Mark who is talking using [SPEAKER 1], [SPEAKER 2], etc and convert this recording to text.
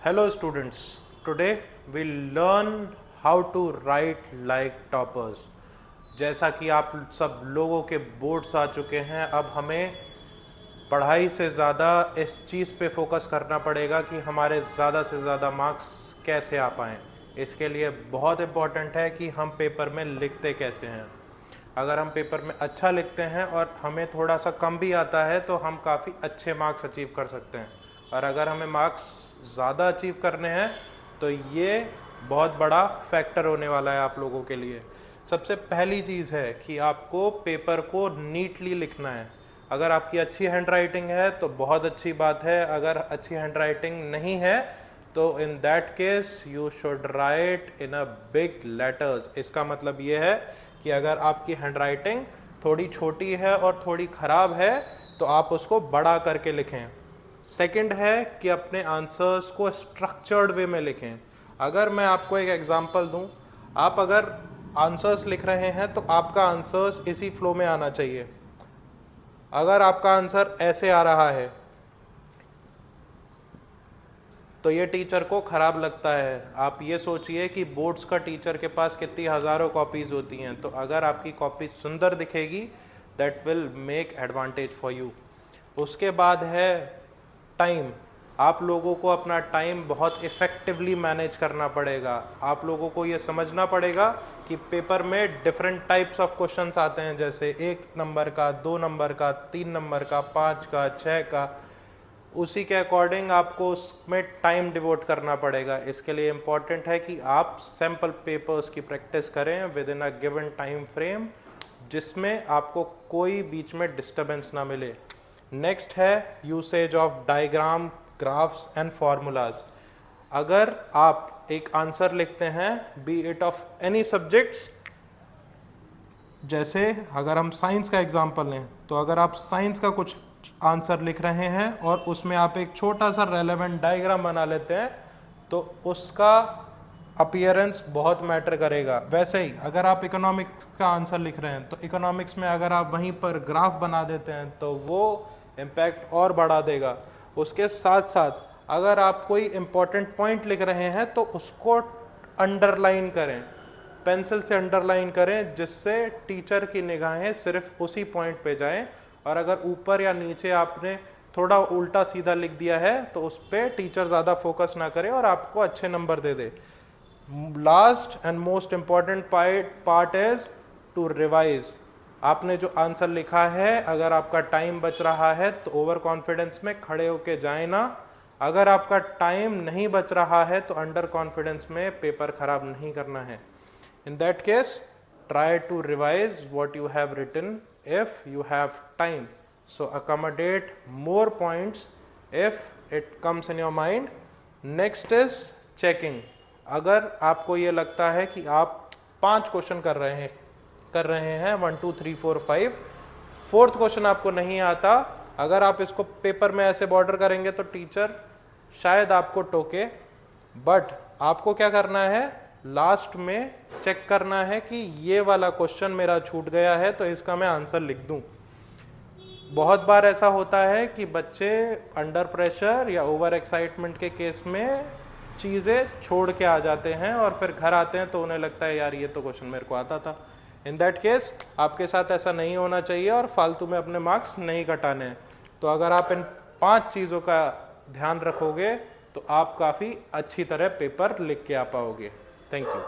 [SPEAKER 1] Hello students, today we'll learn how to write like toppers. जैसा कि आप सब लोगों के बोर्ड्स आ चुके हैं, अब हमें पढ़ाई से ज़्यादा इस चीज़ पे फोकस करना पड़ेगा कि हमारे ज़्यादा से ज़्यादा मार्क्स कैसे आ पाएँ। इसके लिए बहुत इम्पॉर्टेंट है कि हम पेपर में लिखते कैसे हैं। अगर हम पेपर में अच्छा लिखते हैं और हमें थोड़ा सा कम भी आता है तो हम काफ़ी अच्छे मार्क्स अचीव कर सकते हैं, और अगर हमें मार्क्स ज़्यादा अचीव करने हैं तो ये बहुत बड़ा फैक्टर होने वाला है आप लोगों के लिए। सबसे पहली चीज़ है कि आपको पेपर को नीटली लिखना है। अगर आपकी अच्छी हैंड राइटिंग है तो बहुत अच्छी बात है, अगर अच्छी हैंड राइटिंग नहीं है तो in that case you should write in a big letters. इसका मतलब ये है कि अगर आपकी हैंड राइटिंग थोड़ी छोटी है और थोड़ी ख़राब है तो आप उसको बड़ा करके लिखें। सेकंड है कि अपने आंसर्स को स्ट्रक्चर्ड वे में लिखें। अगर मैं आपको एक एग्जांपल दूं, आप अगर आंसर्स लिख रहे हैं तो आपका आंसर्स इसी फ्लो में आना चाहिए। अगर आपका आंसर ऐसे आ रहा है तो ये टीचर को खराब लगता है। आप ये सोचिए कि बोर्ड्स का टीचर के पास कितनी हज़ारों कॉपीज़ होती हैं, तो अगर आपकी कॉपी सुंदर दिखेगी that will make advantage for you. उसके बाद है टाइम। आप लोगों को अपना टाइम बहुत इफ़ेक्टिवली मैनेज करना पड़ेगा। आप लोगों को ये समझना पड़ेगा कि पेपर में डिफरेंट टाइप्स ऑफ क्वेश्चंस आते हैं, जैसे 1 नंबर का, 2 नंबर का, 3 नंबर का, 5 का, 6 का। उसी के अकॉर्डिंग आपको उसमें टाइम डिवोट करना पड़ेगा। इसके लिए इम्पॉर्टेंट है कि आप सैम्पल पेपर्स की प्रैक्टिस करें with in a given time frame, जिसमें आपको कोई बीच में डिस्टर्बेंस ना मिले। नेक्स्ट है usage of diagram, graphs and formulas. अगर आप एक आंसर लिखते हैं B it of any subjects, जैसे अगर हम साइंस का एग्जांपल लें तो अगर आप साइंस का कुछ आंसर लिख रहे हैं और उसमें आप एक छोटा सा रेलेवेंट डायग्राम बना लेते हैं तो उसका अपीयरेंस बहुत मैटर करेगा। वैसे ही अगर आप इकोनॉमिक्स का आंसर लिख रहे हैं तो इकोनॉमिक्स में अगर आप वहीं पर ग्राफ बना देते हैं तो वो इम्पैक्ट और बढ़ा देगा। उसके साथ साथ अगर आप कोई इम्पोर्टेंट पॉइंट लिख रहे हैं तो उसको अंडरलाइन करें, पेंसिल से अंडरलाइन करें, जिससे टीचर की निगाहें सिर्फ उसी पॉइंट पे जाएं। और अगर ऊपर या नीचे आपने थोड़ा उल्टा सीधा लिख दिया है तो उस पर टीचर ज़्यादा फोकस ना करे और आपको अच्छे नंबर दे दे। Last and most important part is to revise. आपने जो आंसर लिखा है, अगर आपका टाइम बच रहा है तो ओवर कॉन्फिडेंस में खड़े होके जाए ना। अगर आपका टाइम नहीं बच रहा है तो अंडर कॉन्फिडेंस में पेपर खराब नहीं करना है। In that case, try to revise what you have written if you have time. So accommodate more points if it comes in your mind. Next is checking. अगर आपको ये लगता है कि आप 5 क्वेश्चन कर रहे हैं 1 2 3 4 5, फोर्थ क्वेश्चन आपको नहीं आता, अगर आप इसको पेपर में ऐसे बॉर्डर करेंगे तो टीचर शायद आपको टोके। बट आपको क्या करना है, लास्ट में चेक करना है कि ये वाला क्वेश्चन मेरा छूट गया है तो इसका मैं आंसर लिख दूं। बहुत बार ऐसा होता है कि बच्चे अंडर प्रेशर या ओवर एक्साइटमेंट के केस में चीज़ें छोड़ के आ जाते हैं और फिर घर आते हैं तो उन्हें लगता है यार ये तो क्वेश्चन मेरे को आता था। इन दैट केस आपके साथ ऐसा नहीं होना चाहिए और फालतू में अपने मार्क्स नहीं घटाने हैं। तो अगर आप इन 5 चीज़ों का ध्यान रखोगे तो आप काफ़ी अच्छी तरह पेपर लिख के आ पाओगे। Thank you.